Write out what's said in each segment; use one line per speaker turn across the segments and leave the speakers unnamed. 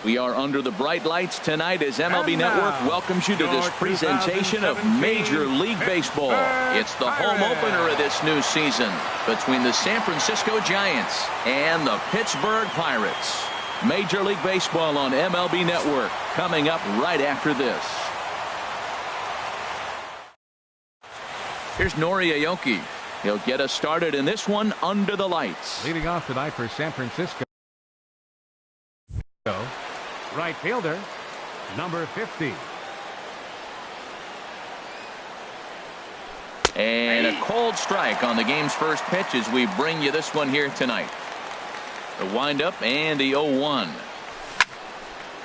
We are under the bright lights tonight as MLB Network welcomes you to this presentation of Major League Baseball. It's the home opener of this new season between the San Francisco Giants and the Pittsburgh Pirates. Major League Baseball on MLB Network coming up right after this. Here's Nori Aoki. He'll get us started in this one under the lights.
Leading off tonight for San Francisco, right fielder, number 50.
And a cold strike on the game's first pitch as we bring you this one here tonight. The windup and the 0-1.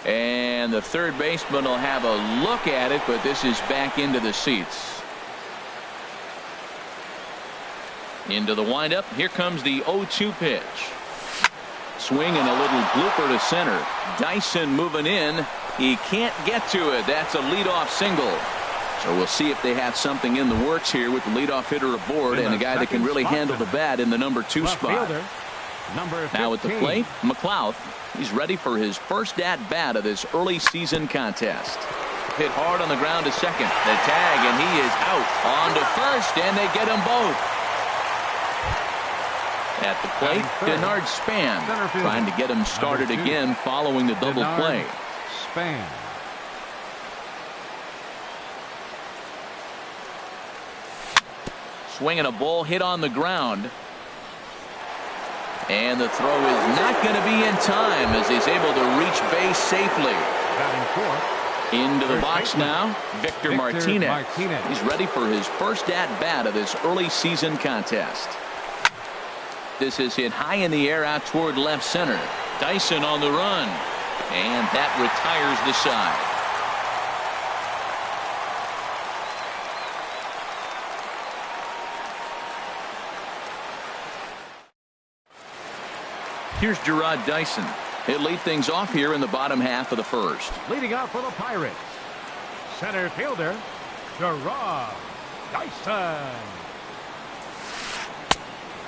And the third baseman will have a look at it, but this is back into the seats. Into the windup. Here comes the 0-2 pitch. Swing and a little blooper to center. Dyson moving in. He can't get to it. That's a leadoff single. So we'll see if they have something in the works here with the leadoff hitter aboard and a guy that can really handle the bat in the number 2 spot. Now at the plate, McLeod. He's ready for his first at-bat of this early season contest. Hit hard on the ground to second. The tag, and he is out. On to first, and they get them both. At the plate, Denard Span trying to get him started again following the double play.
Span.
Swinging a ball hit on the ground. And the throw is not going to be in time as he's able to reach base safely. Into the box now, Victor Martinez. He's ready for his first at-bat of this early season contest. This is hit high in the air out toward left center. Dyson on the run. And that retires the side. Here's Gerard Dyson. He'll lead things off here in the bottom half of the first.
Leading out for the Pirates, center fielder, Gerard Dyson.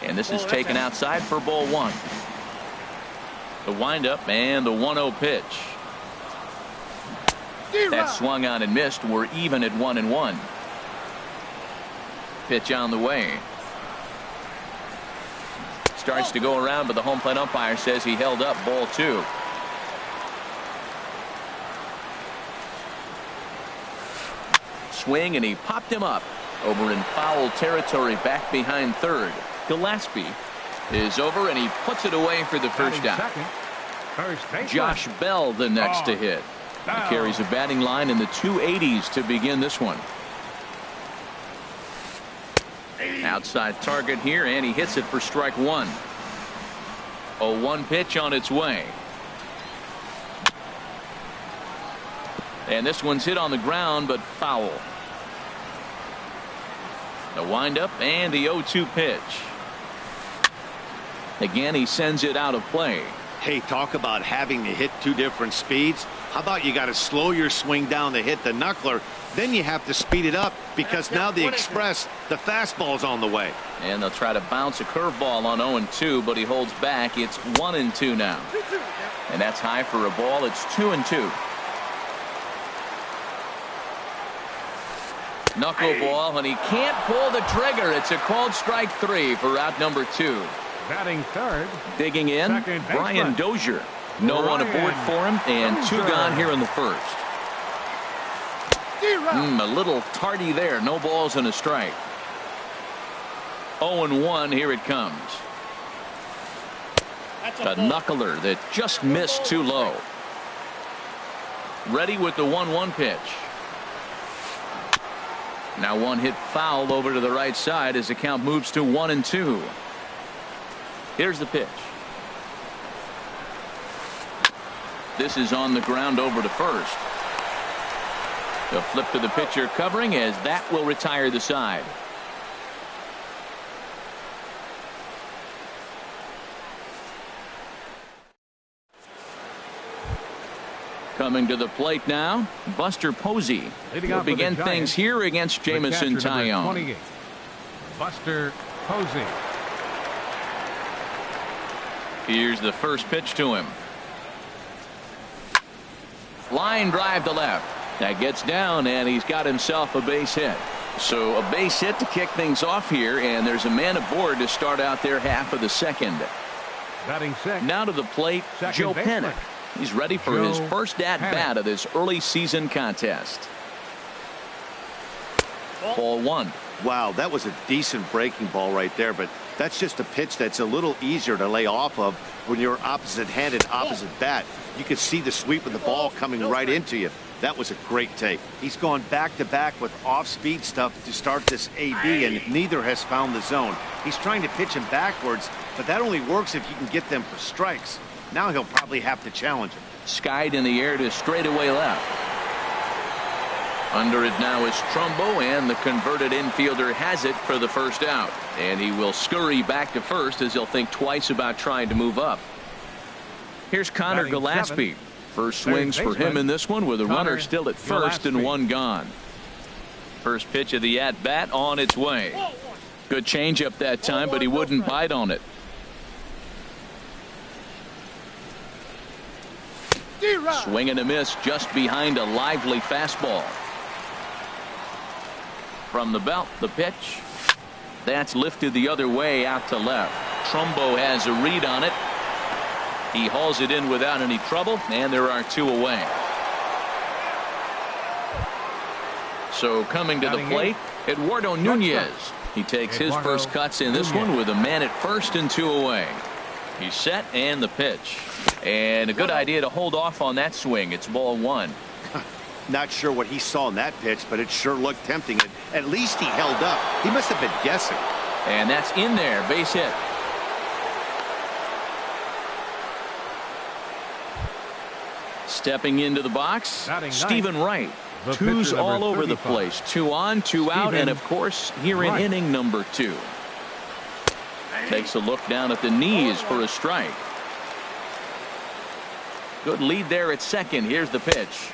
And this is taken outside for ball 1. The windup and the 1-0 pitch. That swung on and missed. We're even at 1-1. Pitch on the way. Starts to go around, but the home plate umpire says he held up ball 2. Swing, and he popped him up over in foul territory back behind third. Gillespie is over, and he puts it away for the first out. Josh Bell the next to hit. He carries a batting line in the 280s to begin this one. Outside target here, and he hits it for strike 1. 0-1 pitch on its way. And this one's hit on the ground, but foul. The windup and the 0-2 pitch. Again, he sends it out of play.
Hey, talk about having to hit 2 different speeds. How about you got to slow your swing down to hit the knuckler, then you have to speed it up because now the express, the fastball's on the way.
And they'll try to bounce a curveball on 0-2, but he holds back. It's 1-2 now. And that's high for a ball. It's 2-2. Knuckleball, and he can't pull the trigger. It's a called strike 3 for out number 2.
Batting third.
Digging in, Brian Dozier. No one aboard for him, and 2 gone here in the first. A little tardy there. No balls and a strike. 0-1. Here it comes. A knuckler that just missed too low. Ready with the 1-1 pitch. Now one hit foul over to the right side as the count moves to 1-2. Here's the pitch. This is on the ground over to first. They'll flip to the pitcher covering as that will retire the side. Coming to the plate now, Buster Posey will begin things here against Jamison Tyone.
Buster Posey.
Here's the first pitch to him. Line drive to left. That gets down, and he's got himself a base hit. So a base hit to kick things off here, and there's a man aboard to start out their half of the second.
Batting six.
Now to the plate, Joe Pennick. He's ready for his first at-bat of this early season contest. Ball one.
Wow, that was a decent breaking ball right there, but that's just a pitch that's a little easier to lay off of when you're opposite-handed, opposite bat. You can see the sweep of the ball coming right into you. That was a great take. He's gone back-to-back with off-speed stuff to start this AB, and neither has found the zone. He's trying to pitch him backwards, but that only works if you can get them for strikes. Now he'll probably have to challenge him.
Skied in the air to straightaway left. Under it now is Trumbo, and the converted infielder has it for the first out. And he will scurry back to first as he'll think twice about trying to move up. Here's Connor Gillespie. First swings for him in this one with a runner still at first and one gone. First pitch of the at-bat on its way. Good changeup that time, but he wouldn't bite on it. Swing and a miss just behind a lively fastball. From the belt, the pitch. That's lifted the other way out to left. Trumbo has a read on it. He hauls it in without any trouble, and there are two away. So coming to the plate, Eduardo Nunez. He takes his first cuts in this one with a man at first and two away. He's set, and the pitch. And a good idea to hold off on that swing. It's ball one.
Not sure what he saw in that pitch, but it sure looked tempting. At least he held up. He must have been guessing.
And that's in there. Base hit. Stepping into the box, Stephen Wright. Twos all over the place. 2 on, 2 out, and of course here in inning number 2. Takes a look down at the knees for a strike. Good lead there at second. Here's the pitch.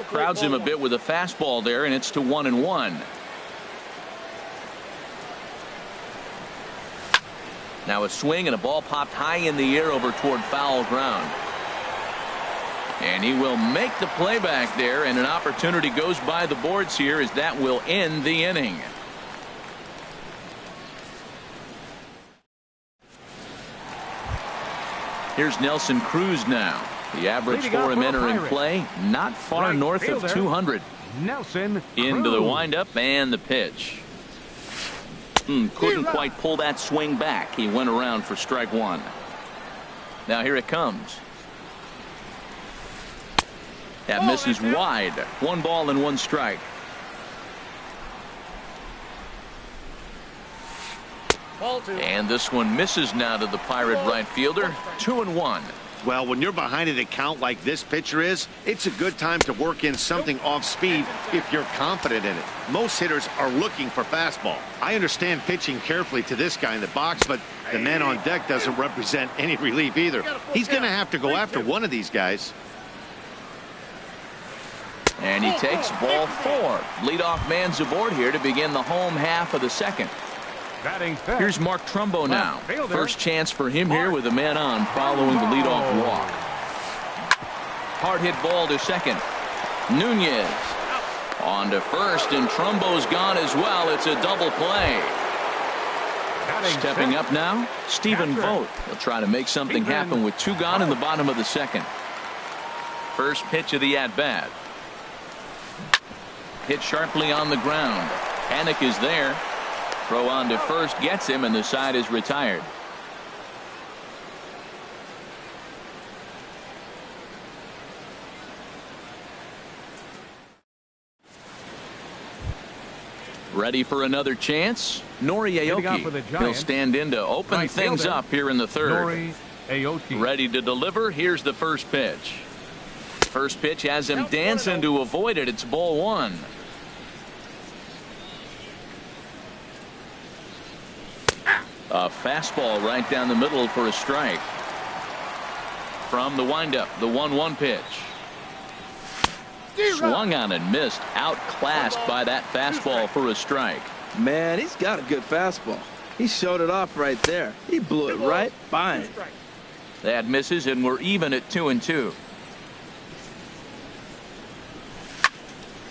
Crowds him a bit with a fastball there, and it's to 1-1. Now a swing, and a ball popped high in the air over toward foul ground. And he will make the play back there, and an opportunity goes by the boards here as that will end the inning. Here's Nelson Cruz now. The average for him entering play, not far north of 200.
Nelson
into the windup and the pitch. Couldn't quite pull that swing back. He went around for strike one. Now here it comes. That misses wide. 1 ball and 1 strike. And this one misses now to the Pirate right fielder. 2-1.
Well, when you're behind an account like this pitcher is, it's a good time to work in something off speed if you're confident in it. Most hitters are looking for fastball. I understand pitching carefully to this guy in the box, but the man on deck doesn't represent any relief either. He's going to have to go after one of these guys.
And he takes ball 4. Leadoff man's aboard here to begin the home half of the second. Here's Mark Trumbo now. First chance for him here with a man on following the leadoff walk. Hard hit ball to second. Nunez on to first, and Trumbo's gone as well. It's a double play. Stepping up now, Stephen Vogt. He'll try to make something happen with 2 gone in the bottom of the second. First pitch of the at-bat. Hit sharply on the ground. Panic is there. Throw on to first gets him, and the side is retired. Ready for another chance? Nori Aoki. He'll stand in to open things up here in the third. Ready to deliver. Here's the first pitch. First pitch has him dancing to avoid it. It's ball 1. A fastball right down the middle for a strike. From the windup, the 1-1 pitch. Swung on and missed. Outclassed by that fastball for a strike.
Man, he's got a good fastball. He showed it off right there. He blew it right by him.
That misses, and we're even at 2-2.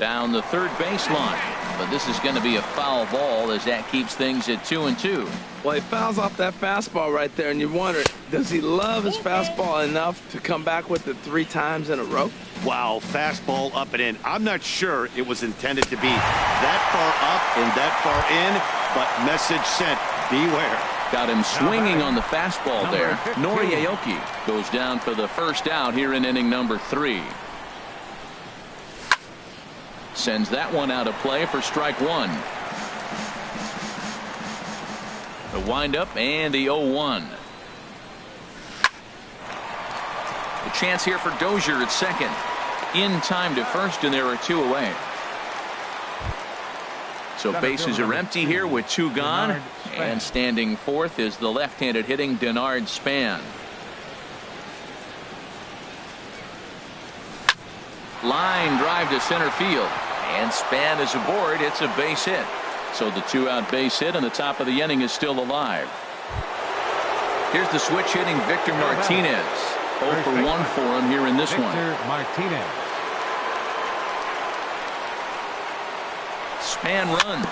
Down the third baseline. But this is going to be a foul ball as that keeps things at 2-2.
Well, he fouls off that fastball right there, and you wonder, does he love his fastball enough to come back with it 3 times in a row?
Wow, fastball up and in. I'm not sure it was intended to be that far up and that far in, but message sent, beware.
Got him swinging on the fastball there. Nori Aoki goes down for the first out here in inning number 3. Sends that one out of play for strike 1. The windup and the 0-1. The chance here for Dozier at second. In time to first, and there are 2 away. So bases are empty here with 2 gone. And standing fourth is the left-handed hitting Denard Span. Line drive to center field. And Span is aboard. It's a base hit. So the 2-out base hit and the top of the inning is still alive. Here's the switch hitting Victor Martinez. 0 for 1 for him here in this one.
Martinez.
Span runs.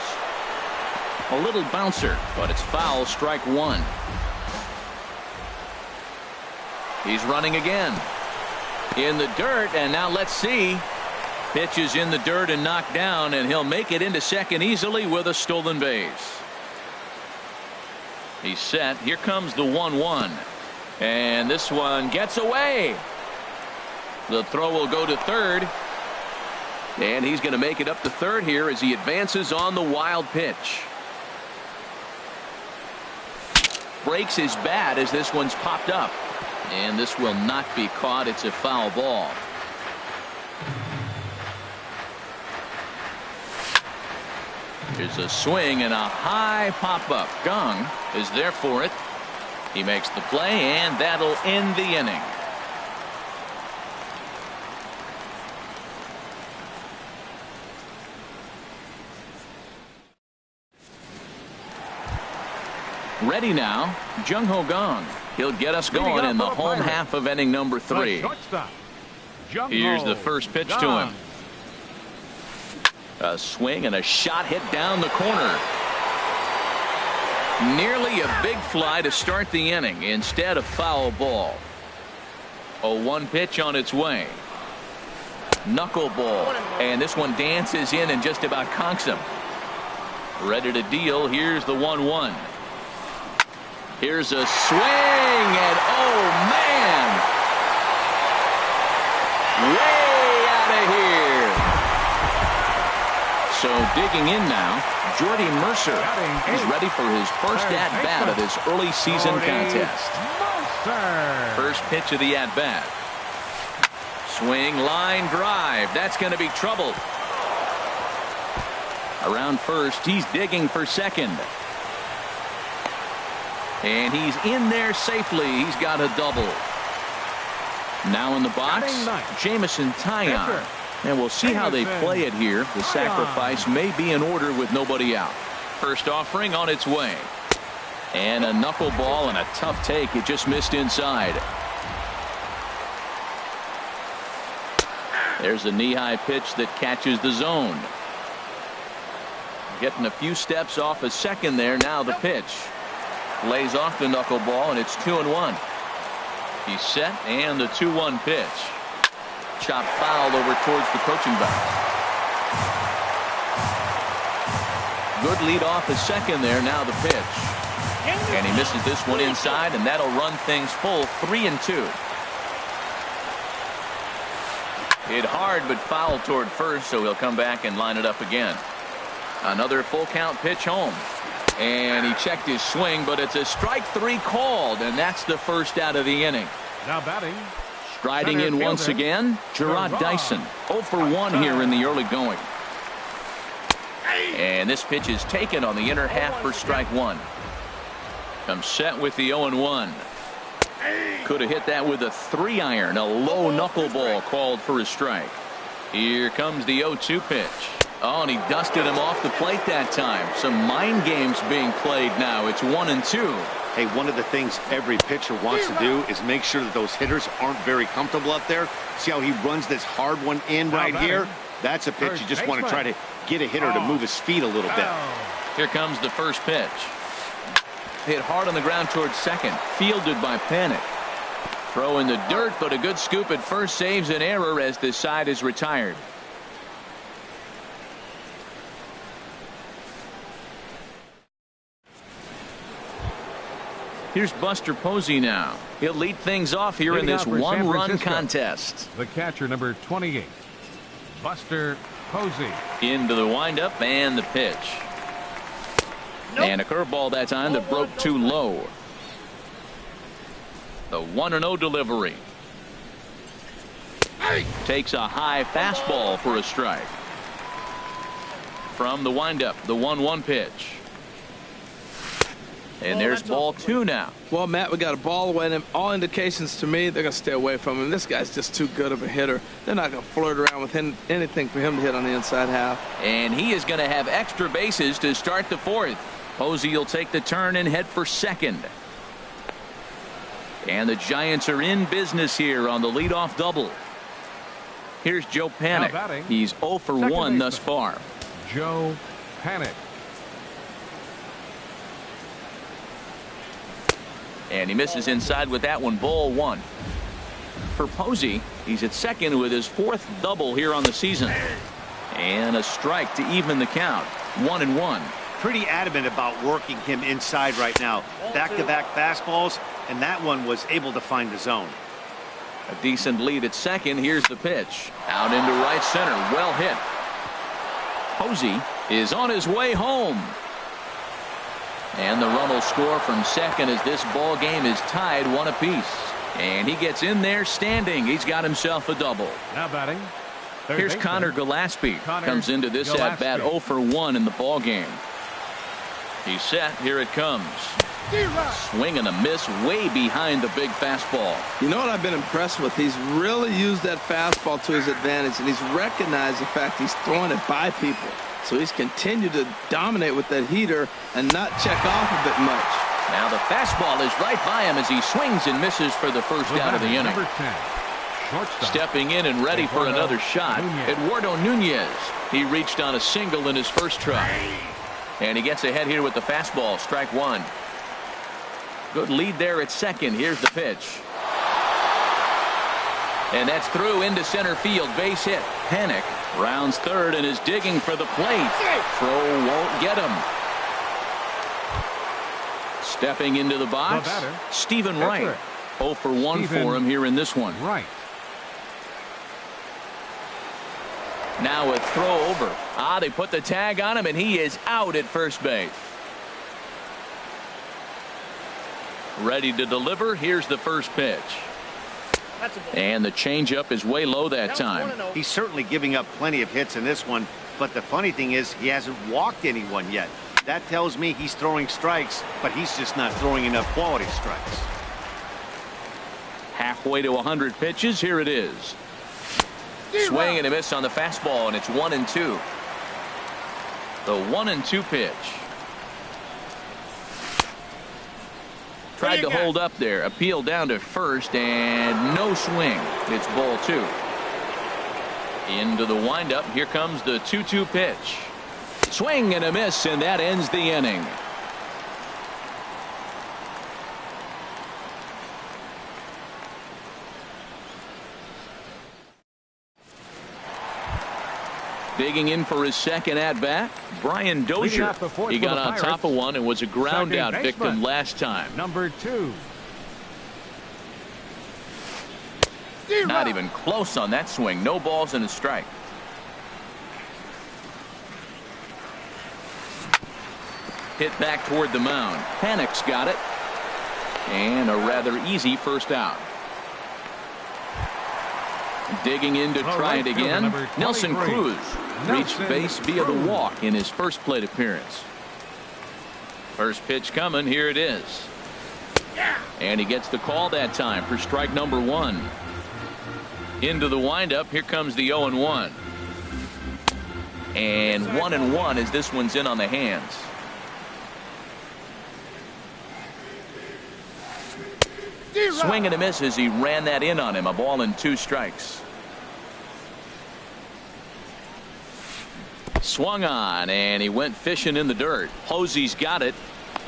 A little bouncer, but it's foul, strike 1. He's running again. In the dirt, and now let's see. Pitch is in the dirt and knocked down, and he'll make it into second easily with a stolen base. He's set. Here comes the 1-1. And this one gets away. The throw will go to third. And he's going to make it up to third here as he advances on the wild pitch. Breaks his bat as this one's popped up. And this will not be caught. It's a foul ball. Here's a swing and a high pop-up. Gong is there for it. He makes the play, and that'll end the inning. Ready now, Jung-Ho Gong. He'll get us going in the home half of inning number 3. Here's the first pitch to him. A swing and a shot hit down the corner. Nearly a big fly to start the inning. Instead, a foul ball. 0-1 pitch on its way. Knuckleball. And this one dances in and just about conks him. Ready to deal. Here's the 1-1. Here's a swing, and oh man, way out of here. So digging in now, Jordy Mercer is ready for his first at-bat of this early season contest. First pitch of the at-bat. Swing, line drive. That's going to be trouble. Around first, he's digging for second. And he's in there safely. He's got a double. Now in the box, Jamison Taillon. And we'll see how they play it here. The sacrifice may be in order with nobody out. First offering on its way. And a knuckleball and a tough take. It just missed inside. There's a knee-high pitch that catches the zone. Getting a few steps off a second there. Now the pitch. Lays off the knuckleball, and it's 2-1. He's set, and the 2-1 pitch. Chop foul over towards the coaching box. Good lead off a second there. Now the pitch. And he misses this one inside, and that'll run things full 3-2. Hit hard, but foul toward first, so he'll come back and line it up again. Another full count pitch home. And he checked his swing, but it's a strike 3 called, and that's the first out of the inning.
Now batting.
Striding in once again, Gerard Dyson. 0 for 1 here in the early going. And this pitch is taken on the inner half for strike 1. Comes set with the 0-1. Could have hit that with a 3-iron. A low knuckleball called for a strike. Here comes the 0-2 pitch. Oh, and he dusted him off the plate that time. Some mind games being played now. It's 1-2.
Hey, one of the things every pitcher wants to do is make sure that those hitters aren't very comfortable up there. See how he runs this hard one in right here? That's a pitch you just want to try to get a hitter to move his feet a little bit.
Here comes the first pitch. Hit hard on the ground towards second. Fielded by Panik. Throw in the dirt, but a good scoop at first saves an error as this side is retired. Here's Buster Posey now. He'll lead things off here in this one-run contest.
The catcher, number 28, Buster Posey.
Into the windup and the pitch. And a curveball that time that broke too low. The 1-0 delivery. Takes a high fastball for a strike. From the windup, the 1-1 pitch. And there's ball 2 now.
Well, Matt, we got a ball away, and all indications to me, they're going to stay away from him. This guy's just too good of a hitter. They're not going to flirt around with anything for him to hit on the inside half.
And he is going to have extra bases to start the 4th. Posey will take the turn and head for second. And the Giants are in business here on the leadoff double. Here's Joe Panik. He's 0 for 1 thus far.
Joe Panik.
And he misses inside with that one. Ball 1. For Posey, he's at second with his 4th double here on the season. And a strike to even the count. 1-1.
Pretty adamant about working him inside right now. Back-to-back fastballs, and that one was able to find the zone.
A decent lead at second. Here's the pitch. Out into right center. Well hit. Posey is on his way home. And the run will score from second as this ball game is tied 1 apiece. And he gets in there standing. He's got himself a double.
Now batting.
Here's Connor Gillespie. Comes into this at bat 0 for 1 in the ball game. He's set. Here it comes. Swing and a miss way behind the big fastball.
You know what I've been impressed with? He's really used that fastball to his advantage, and he's recognized the fact he's throwing it by people. So he's continued to dominate with that heater and not check off a bit much.
Now the fastball is right by him as he swings and misses for the first out of the inning.
Number 10, shortstop.
Stepping in and ready for another shot, Eduardo Nunez. He reached on a single in his first try. And he gets ahead here with the fastball. Strike 1. Good lead there at second. Here's the pitch. And that's through into center field. Base hit. Panik rounds third and is digging for the plate. Throw won't get him. Stepping into the box, Stephen Wright. 0 for 1 for him here in this one.
Right.
Now a throw over. They put the tag on him, and he is out at first base. Ready to deliver. Here's the first pitch. And the changeup is way low that time.
He's certainly giving up plenty of hits in this one, but the funny thing is he hasn't walked anyone yet. That tells me he's throwing strikes, but he's just not throwing enough quality strikes.
Halfway to 100 pitches. Here it is. Swing and a miss on the fastball, and it's 1-2. The 1-2 pitch. Tried to hold up there. Appeal down to first, and no swing. It's ball 2. Into the windup. Here comes the 2-2 pitch. Swing and a miss, and that ends the inning. Digging in for his second at-bat, Brian Dozier. He got on top of one and was a ground-out victim last time.
Number 2.
Not even close on that swing. No balls and a strike. Hit back toward the mound. Panik's got it. And a rather easy first out. Digging in to try it again. Nelson Cruz reached base via the walk in his first plate appearance. First pitch coming. Here it is. And he gets the call that time for strike number 1. Into the windup. Here comes the 0-1. And 1-1 as this one's in on the hands. Swing and a miss as he ran that in on him. A ball and 2 strikes. Swung on, and he went fishing in the dirt. Posey's got it,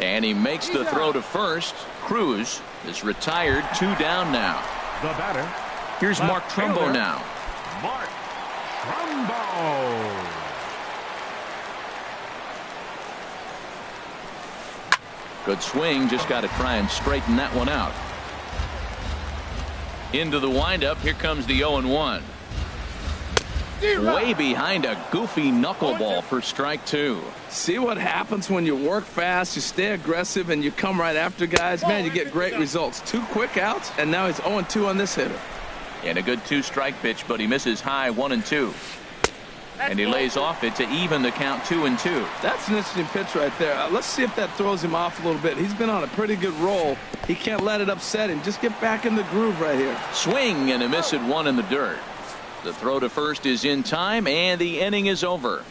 and he makes the throw to first. Cruz is retired, 2 down now.
The batter.
Here's Mark Trumbo
fielder,
now.
Mark Trumbo.
Good swing, just got to try and straighten that one out. Into the windup, here comes the 0-1. Way behind a goofy knuckleball for strike 2.
See what happens when you work fast, you stay aggressive, and you come right after guys. Man, you get great results. 2 quick outs, and now he's 0-2 on this hitter.
And a good 2-strike pitch, but he misses high, 1-2. And he lays off it to even the count, 2-2.
That's an interesting pitch right there. Let's see if that throws him off a little bit. He's been on a pretty good roll. He can't let it upset him. Just get back in the groove right here.
Swing and a miss at 1 in the dirt. The throw to first is in time, and the inning is over.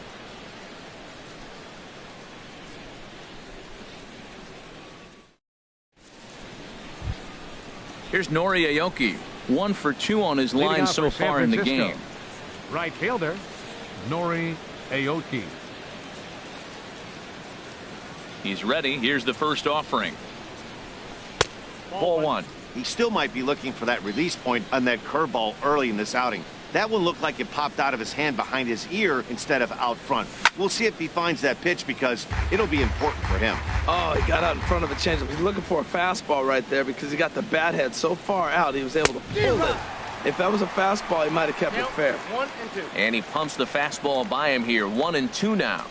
Here's Nori Aoki, 1 for 2 on his line so far in the game.
Right fielder, Nori Aoki.
He's ready. Here's the first offering. Ball 1.
He still might be looking for that release point on that curveball early in this outing. That one looked like it popped out of his hand behind his ear instead of out front. We'll see if he finds that pitch because it'll be important for him.
Oh, he got out in front of a changeup. He's looking for a fastball right there because he got the bat head so far out he was able to pull it. If that was a fastball, he might have kept it fair.
1 and 2.
And he pumps the fastball by him here, 1-2 now.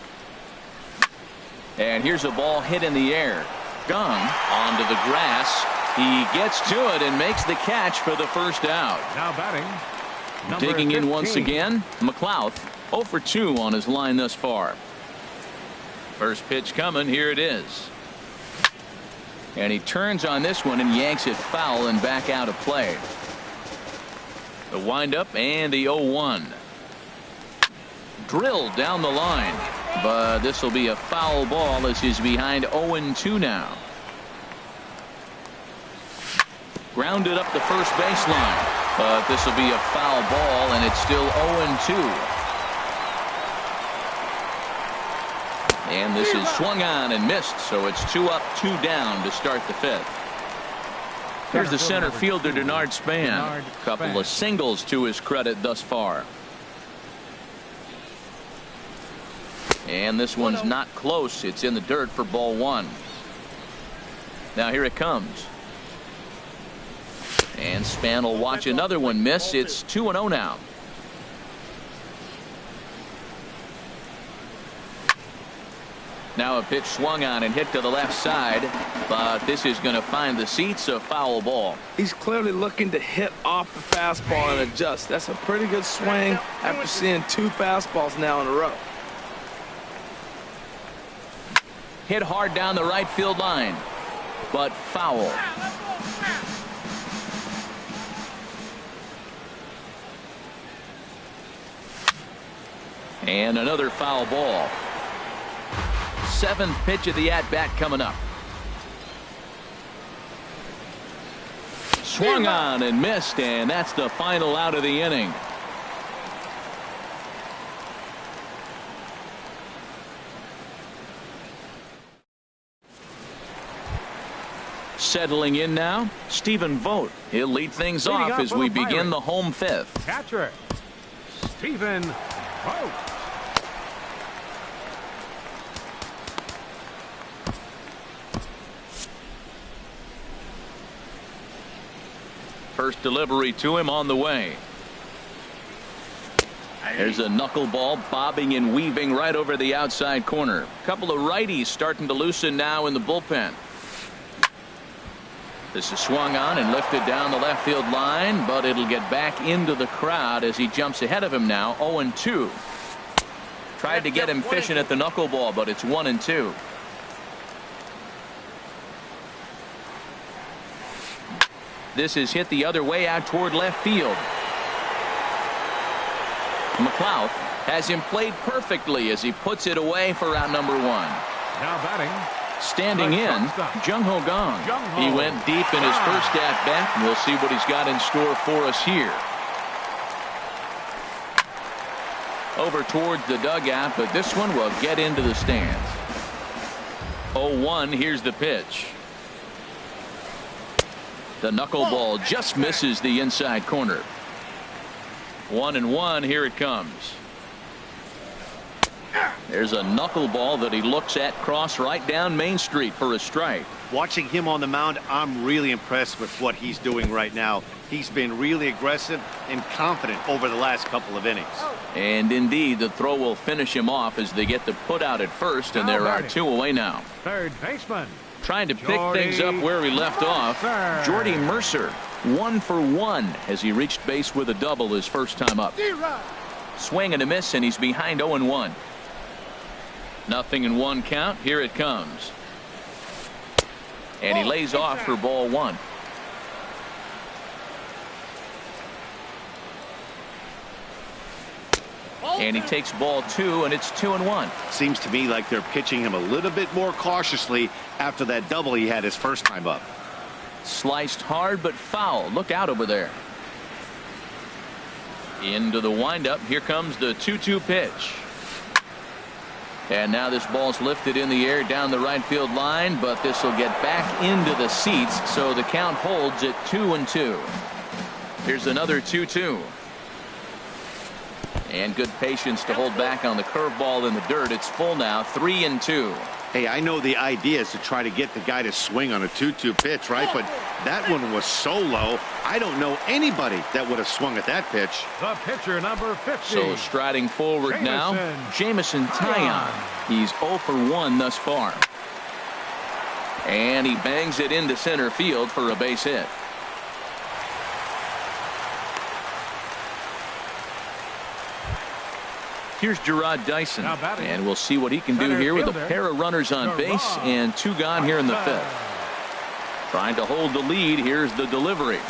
And here's a ball hit in the air. Gone onto the grass. He gets to it and makes the catch for the first out.
Now batting. Number
Digging
15.
in once again, McLeod, 0 for 2 on his line thus far. First pitch coming, here it is. And he turns on this one and yanks it foul and back out of play. The windup and the 0-1. Drilled down the line, but this will be a foul ball as he's behind 0-2 now. Grounded up the first baseline, but this will be a foul ball, and it's still 0-2. And this is swung on and missed, so it's 2 up, 2 down to start the 5th. Here's the center fielder, Denard Span. Couple of singles to his credit thus far. And this one's not close. It's in the dirt for ball 1. Now here it comes. And Span will watch another one miss. It's 2-0 now. Now a pitch swung on and hit to the left side, but this is going to find the seats, a foul ball.
He's clearly looking to hit off the fastball and adjust. That's a pretty good swing after seeing 2 fastballs now in a row.
Hit hard down the right field line, but foul. And another foul ball. 7th pitch of the at-bat coming up. Swung on and missed, and that's the final out of the inning. Settling in now, Stephen Vogt. He'll lead things off as we begin the home 5th.
Catcher, Stephen Vogt.
First delivery to him on the way. There's a knuckleball bobbing and weaving right over the outside corner. A couple of righties starting to loosen now in the bullpen. This is swung on and lifted down the left field line, but it'll get back into the crowd as he jumps ahead of him now, 0-2. Tried to get him fishing at the knuckleball, but it's 1-2. This is hit the other way out toward left field. McLeod has him played perfectly as he puts it away for out number 1.
Now batting.
Standing in, Jung Ho Gong. He went deep in his first at bat, and we'll see what he's got in store for us here. over towards the dugout, but this one will get into the stands. 0-1. Here's the pitch. The knuckleball just misses the inside corner. 1-1. Here it comes. There's a knuckleball that he looks at cross right down Main Street for a strike.
Watching him on the mound, I'm really impressed with what he's doing right now. He's been really aggressive and confident over the last couple of innings.
And indeed, the throw will finish him off as they get the put out at first, and there are 2 away now.
Third baseman.
Trying to pick things up where he left off. Jordy Mercer, 1 for 1 as he reached base with a double his first time up. Swing and a miss, and he's behind 0-1. 0-1 count. Here it comes. And he lays off for ball 1. And he takes ball 2, and it's 2-1.
Seems to me like they're pitching him a little bit more cautiously after that double he had his first time up.
Sliced hard but foul. Look out over there. Into the windup. Here comes the 2-2 pitch. And now this ball's lifted in the air down the right field line, but this will get back into the seats, so the count holds at 2-2. Here's another 2-2. And good patience to hold back on the curveball in the dirt. It's full now, 3-2.
Hey, I know the idea is to try to get the guy to swing on a 2-2 pitch, right? But that one was so low, I don't know anybody that would have swung at that pitch.
The pitcher, number 50.
So striding forward now, Jamison Taillon. He's 0 for 1 thus far. And he bangs it into center field for a base hit. Here's Gerard Dyson, and we'll see what he can do here with a pair of runners on base and 2 gone here in the 5th. Trying to hold the lead. Here's the delivery.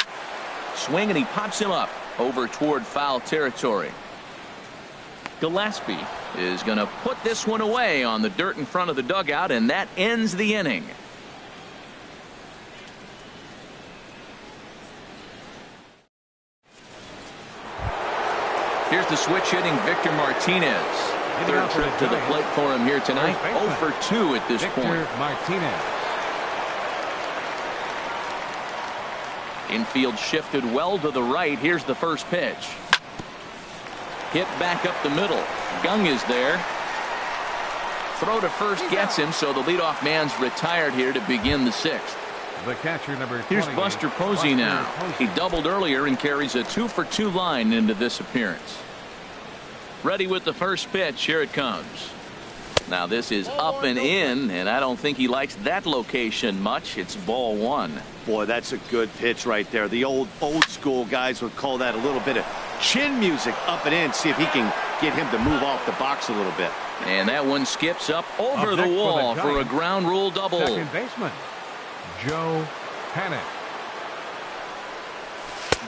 Swing, and he pops him up over toward foul territory. Gillespie is going to put this one away on the dirt in front of the dugout, and that ends the inning. Here's the switch hitting Victor Martinez. Third trip to the plate for him here tonight. 0 for 2 at this point.
Martinez.
Infield shifted well to the right. Here's the first pitch. Hit back up the middle. Gung is there. Throw to first gets him, so the leadoff man's retired here to begin the 6th.
The catcher, number 20.
Here's Buster Posey now. He doubled earlier and carries a 2 for 2 line into this appearance. Ready with the first pitch. Here it comes. Now this is up and in, and I don't think he likes that location much. It's ball 1.
Boy, that's a good pitch right there. The old school guys would call that a little bit of chin music up and in. See if he can get him to move off the box a little bit.
And that one skips up over the wall for a ground rule double.
Second baseman, Joe Panik.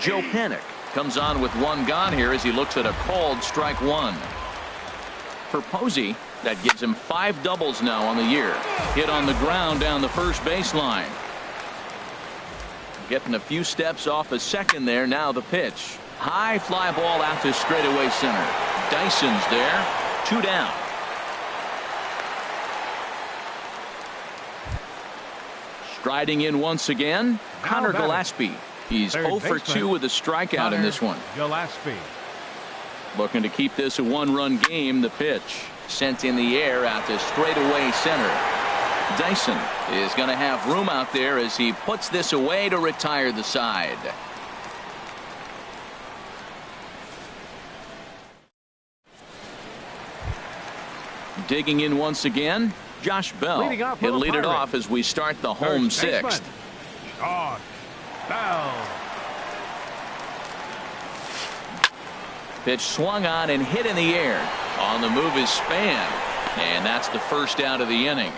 Joe Panik comes on with 1 gone here as he looks at a called strike 1. For Posey, that gives him 5 doubles now on the year. Hit on the ground down the first baseline. Getting a few steps off a second there. Now the pitch. High fly ball out to straightaway center. Dyson's there. 2 down. Striding in once again, Connor Gillespie. He's 0 for 2 with a strikeout in this one.
Gillespie.
Looking to keep this a 1-run game. The pitch sent in the air out to straightaway center. Dyson is going to have room out there as he puts this away to retire the side. Digging in once again, Josh Bell. He'll lead it off as we start the home 6th.
Josh Bell.
Pitch swung on and hit in the air. On the move is Span, and that's the first out of the inning.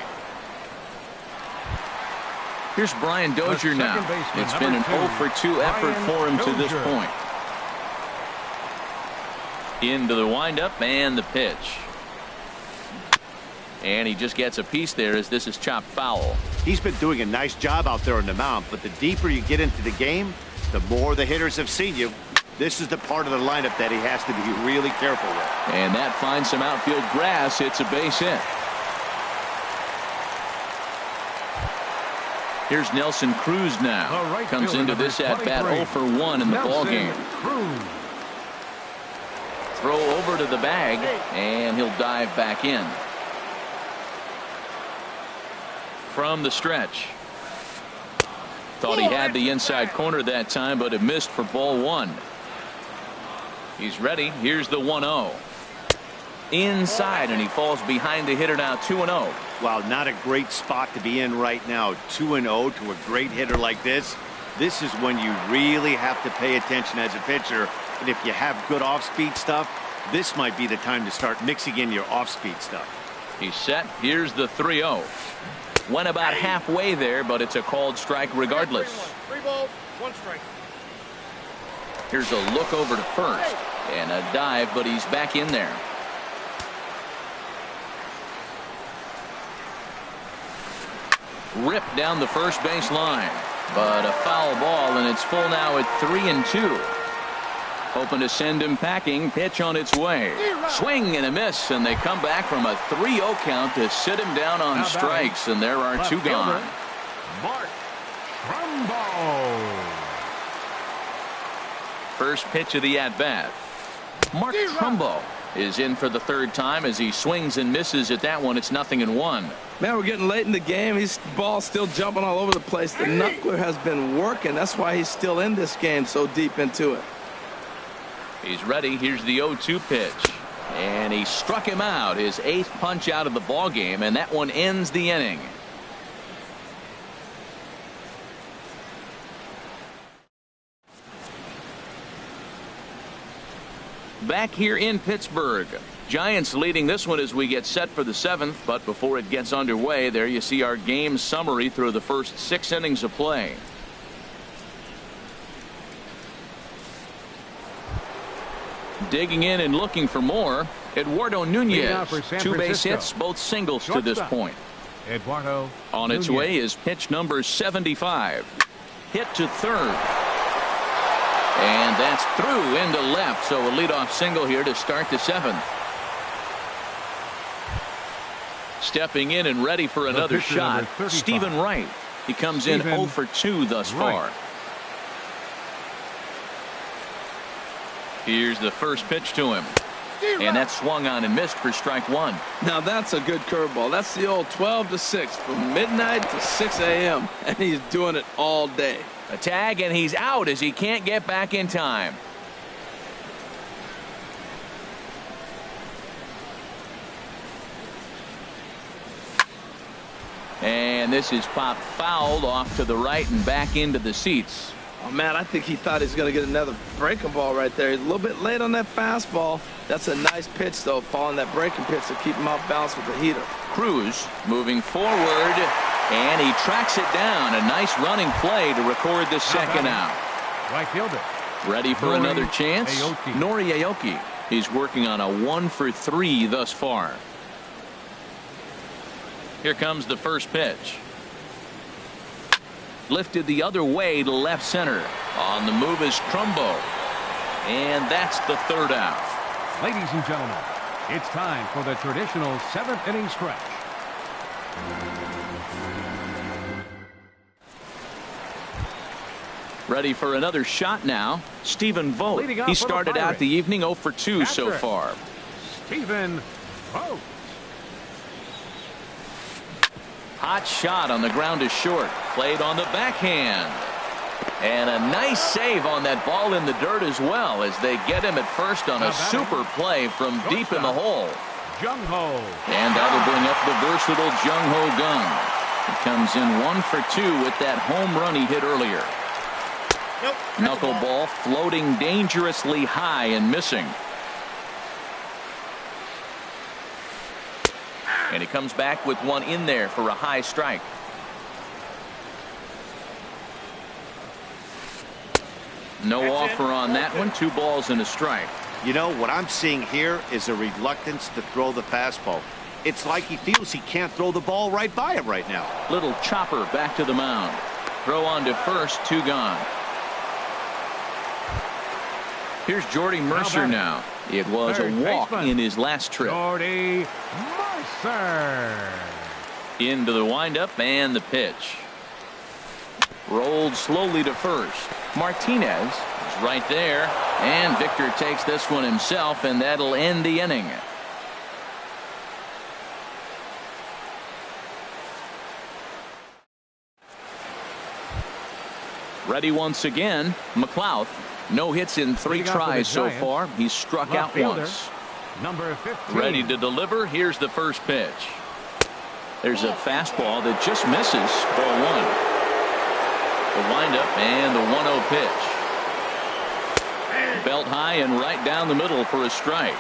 Here's Brian Dozier now. It's been an 0 for 2 effort for him to this point. Into the windup and the pitch. And he just gets a piece there as this is chopped foul.
He's been doing a nice job out there on the mound, but the deeper you get into the game, the more the hitters have seen you. This is the part of the lineup that he has to be really careful with.
And that finds some outfield grass. It's a base hit. Here's Nelson Cruz now.
Right
Comes
fielder,
into this
number
at-bat
23.
0 for 1 in the ball game.
Cruz.
Throw over to the bag, and he'll dive back in. From the stretch. Thought he had the inside corner that time, but it missed for ball 1. He's ready. Here's the 1-0. Inside, and he falls behind the hitter now. 2-0.
Wow, not a great spot to be in right now. 2-0 to a great hitter like this. This is when you really have to pay attention as a pitcher. And if you have good off-speed stuff, this might be the time to start mixing in your off-speed stuff.
He's set. Here's the 3-0. Went about halfway there, but it's a called strike regardless.
3 balls, 1 strike.
Here's a look over to first and a dive, but he's back in there. Ripped down the first base line, but a foul ball, and it's full now at 3-2. Hoping to send him packing. Pitch on its way. Swing and a miss, and they come back from a 3-0 count to sit him down on strikes, and there are 2 gone.
Mark Trumbo.
First pitch of the at-bat. Mark Trumbo is in for the 3rd time as he swings and misses at that one. It's 0-1.
Man, we're getting late in the game. His ball's still jumping all over the place. The knuckler has been working. That's why he's still in this game so deep into it.
He's ready. Here's the 0-2 pitch. And he struck him out. His 8th punch out of the ball game, and that one ends the inning. Back here in Pittsburgh. Giants leading this one as we get set for the 7th, but before it gets underway, there you see our game summary through the first 6 innings of play. Digging in and looking for more, Eduardo Nunez. 2 base hits, both singles to this point.
Eduardo
On its
Nunez.
way is pitch number 75. Hit to 3rd. And that's through into left, so a leadoff single here to start the 7th. Stepping in and ready for another
pitcher,
shot,
number 35.
Stephen Wright. He comes in 0 for 2 thus far. Here's the first pitch to him. And that swung on and missed for strike 1.
Now that's a good curveball. That's the old 12 to 6 from midnight to 6 a.m. and he's doing it all day.
A tag, and he's out as he can't get back in time. And this is popped fouled off to the right and back into the seats.
Oh, man, I think he thought he was going to get another breaking ball right there. He's a little bit late on that fastball. That's a nice pitch, though, following that breaking pitch to keep him off balance with the heater.
Cruz moving forward, and he tracks it down. A nice running play to record the 2nd out.
Right fielder.
Ready for
Nori
another chance?
Aoki.
Nori Aoki. He's working on a 1 for 3 thus far. Here comes the first pitch. Lifted the other way to left center. On the move is Trumbo. And that's the 3rd out.
Ladies and gentlemen, it's time for the traditional 7th inning stretch.
Ready for another shot now. Stephen Vogt.
Leading off
He
for the
started out
Pirates.
the evening 0 for 2 so
Catcher.
far.
Stephen Vogt.
Hot shot on the ground is short. Played on the backhand. And a nice save on that ball in the dirt as well as they get him at first on a super play from deep in the hole.
Jung Ho.
And that'll bring up the versatile Jung Ho Gung. He comes in 1 for 2 with that home run he hit earlier. Knuckleball floating dangerously high and missing. And he comes back with one in there for a high strike. No offer on that one. 2 balls and a strike.
You know, what I'm seeing here is a reluctance to throw the fastball. It's like he feels he can't throw the ball right by him right now.
Little chopper back to the mound. Throw on to first, 2 gone. Here's Jordy Mercer now. It was a walk in his last trip.
Jordy Mercer.
Into the windup and the pitch. Rolled slowly to first. Martinez is right there. And Victor takes this one himself, and that'll end the inning. Ready once again. McLeod. No hits in 3 tries so far. He's struck out once.
Number 15.
Ready to deliver. Here's the first pitch. There's a fastball that just misses. Ball 1. The windup and the 1-0 pitch. Belt high and right down the middle for a strike.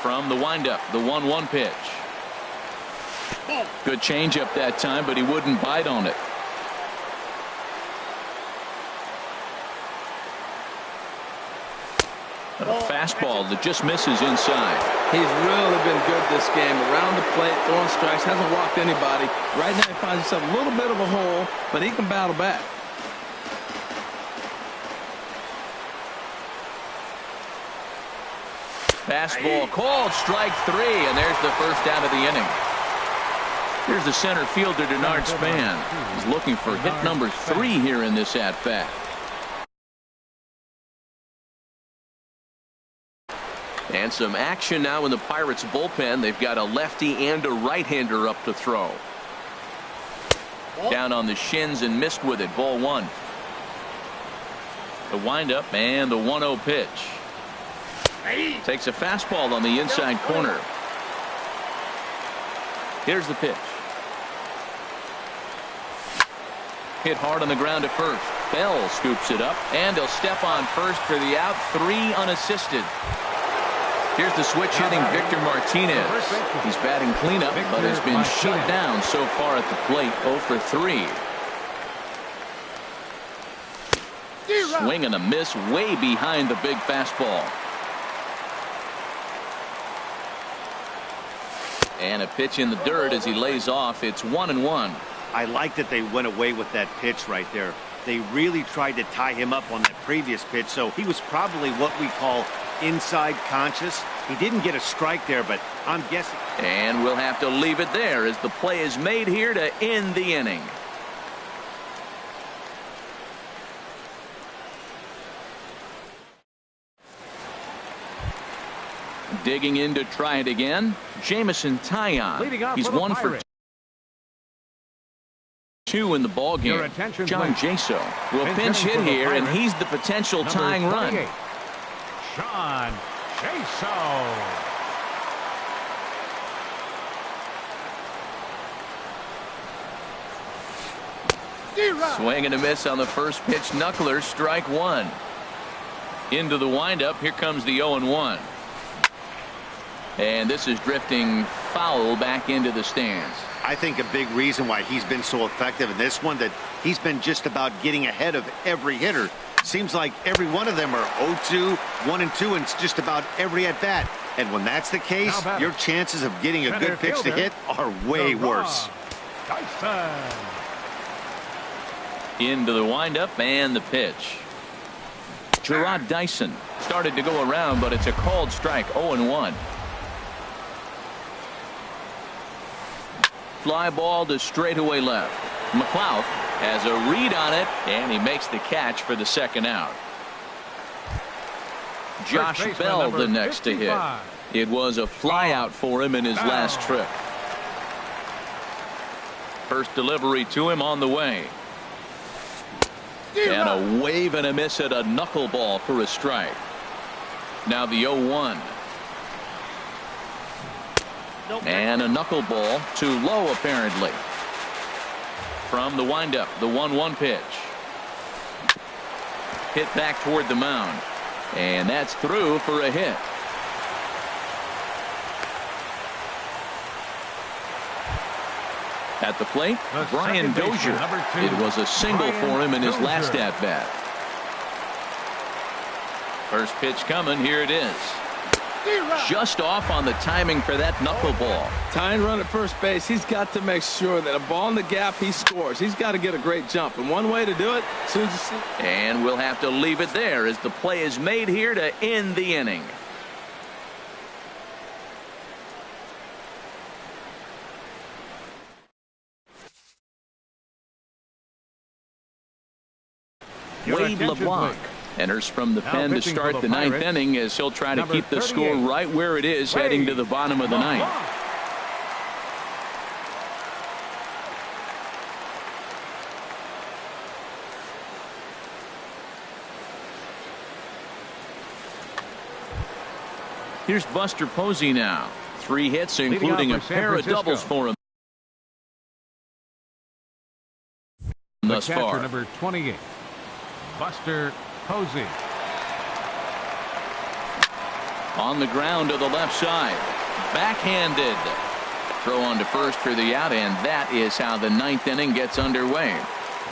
From the windup, the 1-1 pitch. Good changeup that time, but he wouldn't bite on it. A fastball that just misses inside.
He's really been good this game. Around the plate, throwing strikes, hasn't walked anybody. Right now he finds himself a little bit of a hole, but he can battle back.
Fastball called, strike 3, and there's the first out of the inning. Here's the center fielder, Denard Span. He's looking for hit number 3 here in this at-bat. And some action now in the Pirates bullpen. They've got a lefty and a right-hander up to throw. Down on the shins and missed with it. Ball 1. The windup and the 1-0 pitch. Takes a fastball on the inside corner. Here's the pitch. Hit hard on the ground at first. Bell scoops it up, and he'll step on first for the out. 3 unassisted. Here's the switch hitting Victor Martinez. He's batting cleanup, but has been shut down so far at the plate. 0 for 3. Swing and a miss way behind the big fastball. And a pitch in the dirt as he lays off. It's 1-1.
I like that they went away with that pitch right there. They really tried to tie him up on that previous pitch, so he was probably what we call inside conscious. He didn't get a strike there, but I'm guessing.
And we'll have to leave it there as the play is made here to end the inning. Digging in to try it again, Jamison Taillon. He's 1 for 2 in the ball game. John Jaso will pinch hit here, and he's the potential tying run.
John Jaso.
Swing and a miss on the first pitch. Knuckler, strike 1. Into the windup. Here comes the 0-1. And this is drifting foul back into the stands.
I think a big reason why he's been so effective in this one, that he's been just about getting ahead of every hitter. Seems like every one of them are 0-2, 1-2, and it's just about every at bat. And when that's the case, your chances of getting a good pitch to hit are way worse.
Into the windup and the pitch. Gerard Dyson started to go around, but it's a called strike. 0-1. Fly ball to straightaway left. McLeod has a read on it, and he makes the catch for the second out. Josh Bell the next to hit. It was a fly out for him in his last trip. First delivery to him on the way. And a wave and a miss at a knuckleball for a strike. Now the 0-1. And a knuckleball too low apparently. From the windup, the 1-1 pitch. Hit back toward the mound. And that's through for a hit. At the plate, Brian Dozier. It was a single for him in his last at-bat. First pitch coming. Here it is. Just off on the timing for that knuckleball.
Tying run at first base, he's got to make sure that a ball in the gap, he scores. He's got to get a great jump. And one way to do it, as soon as you see.
And we'll have to leave it there as the play is made here to end the inning. Wade LeBlanc enters from the pen to start the ninth inning as he'll try to keep the score right where it is heading to the bottom of the ninth. Here's Buster Posey now. 3 hits, including a pair of doubles for him thus far.
Number 28. Buster Posey.
On the ground to the left side. Backhanded. Throw on to first for the out, and that is how the ninth inning gets underway.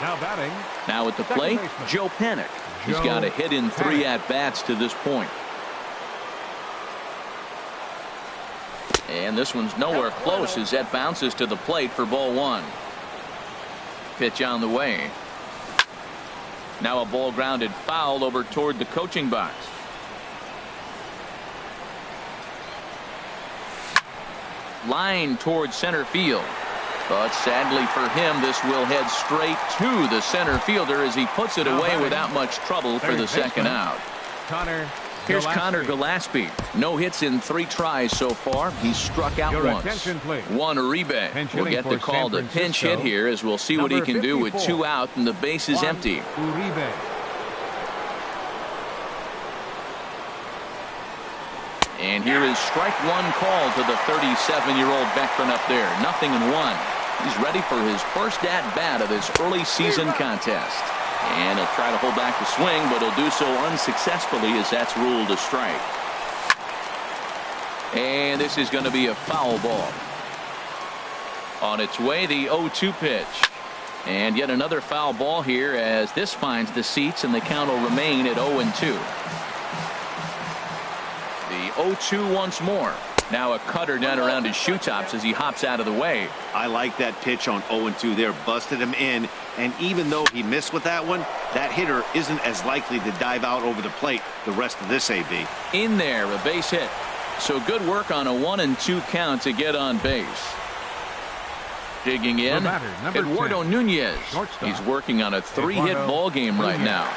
Now batting.
Now at the plate, Joe Panik. He's got a hit in 3 at-bats to this point. And this one's nowhere close as that bounces to the plate for ball 1. Pitch on the way. Now a ball grounded foul over toward the coaching box. Line toward center field. But sadly for him, this will head straight to the center fielder as he puts it away without much trouble for the second out. Here's Connor Gillespie. No hits in 3 tries so far. He's struck out once. Juan Uribe will get the call to pinch hit here as we'll see what he can do with 2 out and the base is empty. And here is strike 1 call to the 37-year-old veteran up there. 0-1. He's ready for his first at-bat of this early season contest. And he'll try to hold back the swing, but he'll do so unsuccessfully as that's ruled a strike. And this is going to be a foul ball. On its way, the 0-2 pitch. And yet another foul ball here as this finds the seats, and the count will remain at 0-2. The 0-2 once more. Now a cutter down around his shoe tops as he hops out of the way.
I like that pitch on 0-2 there. Busted him in. And even though he missed with that one, that hitter isn't as likely to dive out over the plate the rest of this AB.
In there, a base hit. So good work on a 1-2 count to get on base. Digging in, Eduardo Nunez. He's working on a 3-hit ball game right now.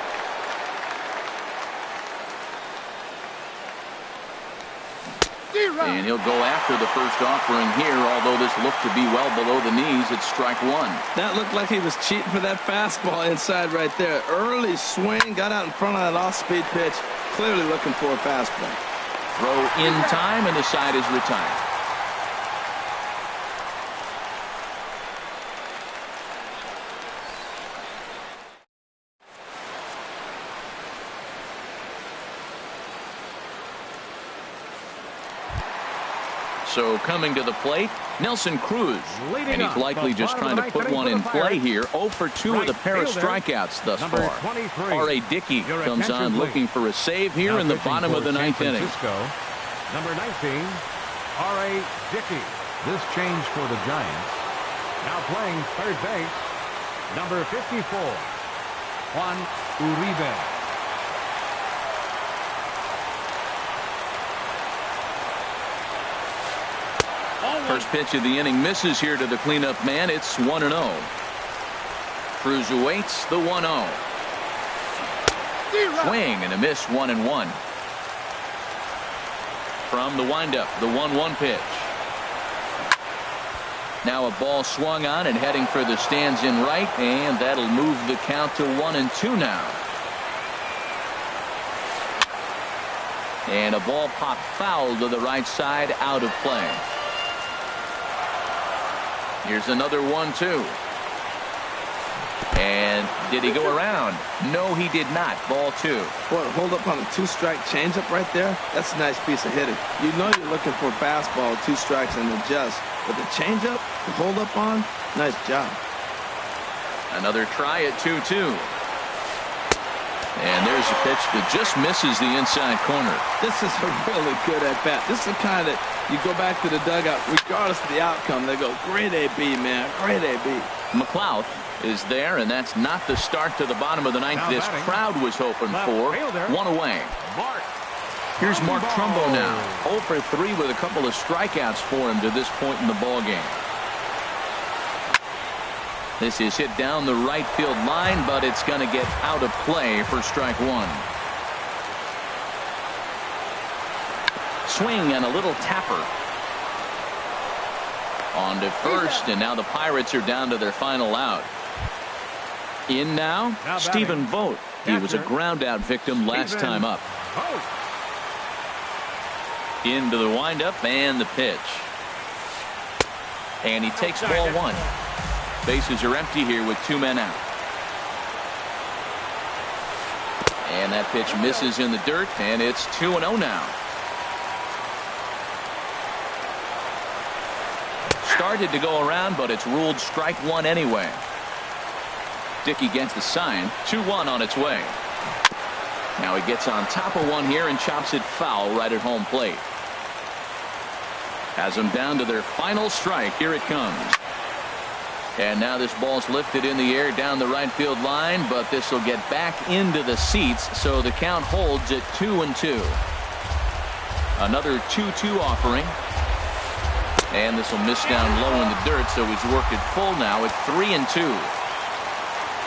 And he'll go after the first offering here, although this looked to be well below the knees. It's strike 1.
That looked like he was cheating for that fastball inside right there. Early swing, got out in front of that off-speed pitch. Clearly looking for a fastball.
Throw in time, and the side is retired. So coming to the plate, Nelson Cruz. And he's likely just trying to put one in play here. 0 for 2 with a pair of strikeouts thus far. R.A. Dickey comes on looking for a save here in the bottom of the ninth inning.
Number 19, R.A. Dickey. This change for the Giants. Now playing third base, number 54, Juan Uribe.
First pitch of the inning misses here to the cleanup man. It's 1-0. Cruz awaits the 1-0. Swing and a miss, 1-1. From the windup, the 1-1 pitch. Now a ball swung on and heading for the stands in right, and that'll move the count to 1-2 now. And a ball popped foul to the right side, out of play. Here's another 1-2. And did he go around? No, he did not. Ball 2.
Boy, hold up on a 2-strike changeup right there. That's a nice piece of hitting. You know you're looking for a fastball, 2 strikes and adjust. But the changeup, the hold up on, nice job.
Another try at 2-2. And there's a pitch that just misses the inside corner.
This is a really good at-bat. This is the kind that you go back to the dugout, regardless of the outcome, they go, great AB, man, great AB.
McLeod is there, and that's not the start to the bottom of the ninth this crowd was hoping for. One away. Here's Mark Trumbo now. 0 for 3 with a couple of strikeouts for him to this point in the ballgame. This is hit down the right field line, but it's going to get out of play for strike one. Swing and a little tapper. On to first, and now the Pirates are down to their final out. In now Stephen Vogt. He was a ground out victim last time up. Into the windup and the pitch. And he takes ball one. Bases are empty here with 2 men out. And that pitch misses in the dirt, and it's 2-0 now. Started to go around, but it's ruled strike one anyway. Dickey gets the sign. 2-1 on its way. Now he gets on top of one here and chops it foul right at home plate. Has them down to their final strike. Here it comes. And now this ball's lifted in the air down the right field line, but this will get back into the seats, so the count holds at 2-2. Another 2-2 offering. And this will miss down low in the dirt, so he's worked it full now at 3-2.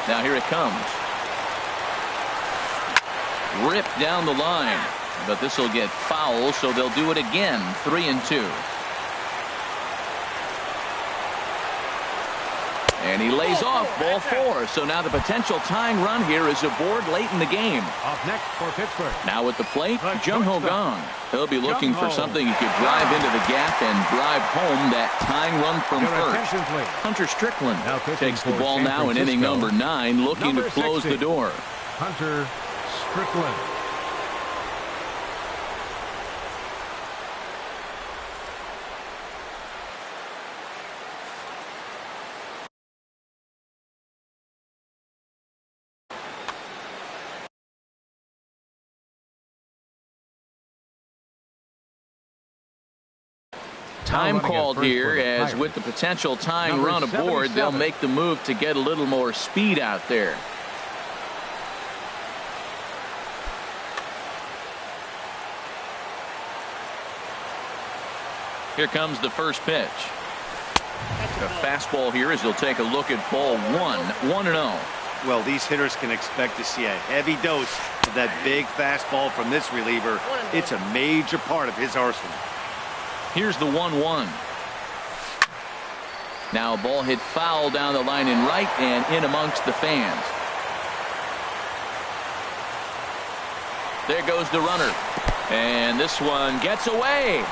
Now here it comes. Ripped down the line, but this will get foul, so they'll do it again. 3-2. And he lays off ball 4. So now the potential tying run here is aboard late in the game.
Up next for Pittsburgh.
Now at the plate, Jung Ho Gong. He'll be looking for something he could drive into the gap and drive home that tying run from first. Hunter Strickland takes the ball now in inning number 9, looking to close the door.
Hunter Strickland.
Time called here, as with the potential tying run aboard, they'll make the move to get a little more speed out there. Here comes the first pitch. A fastball here as he'll take a look at ball 1. 1-0.
Well, these hitters can expect to see a heavy dose of that big fastball from this reliever. It's a major part of his arsenal.
Here's the 1-1. Now a ball hit foul down the line in right and in amongst the fans. There goes the runner. And this one gets away.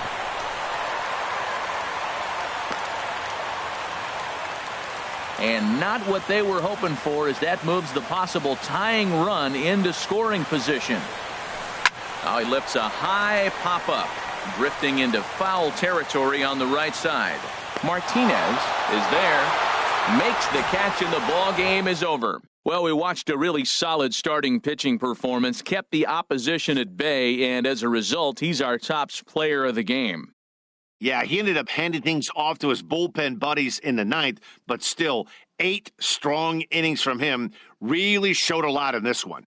And not what they were hoping for, as that moves the possible tying run into scoring position. Now he lifts a high pop-up, drifting into foul territory on the right side. Martinez is there, makes the catch, and the ball game is over. Well, we watched a really solid starting pitching performance, kept the opposition at bay, and as a result, he's our top player of the game.
Yeah, he ended up handing things off to his bullpen buddies in the 9th, but still, 8 strong innings from him really showed a lot in this one.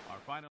Our final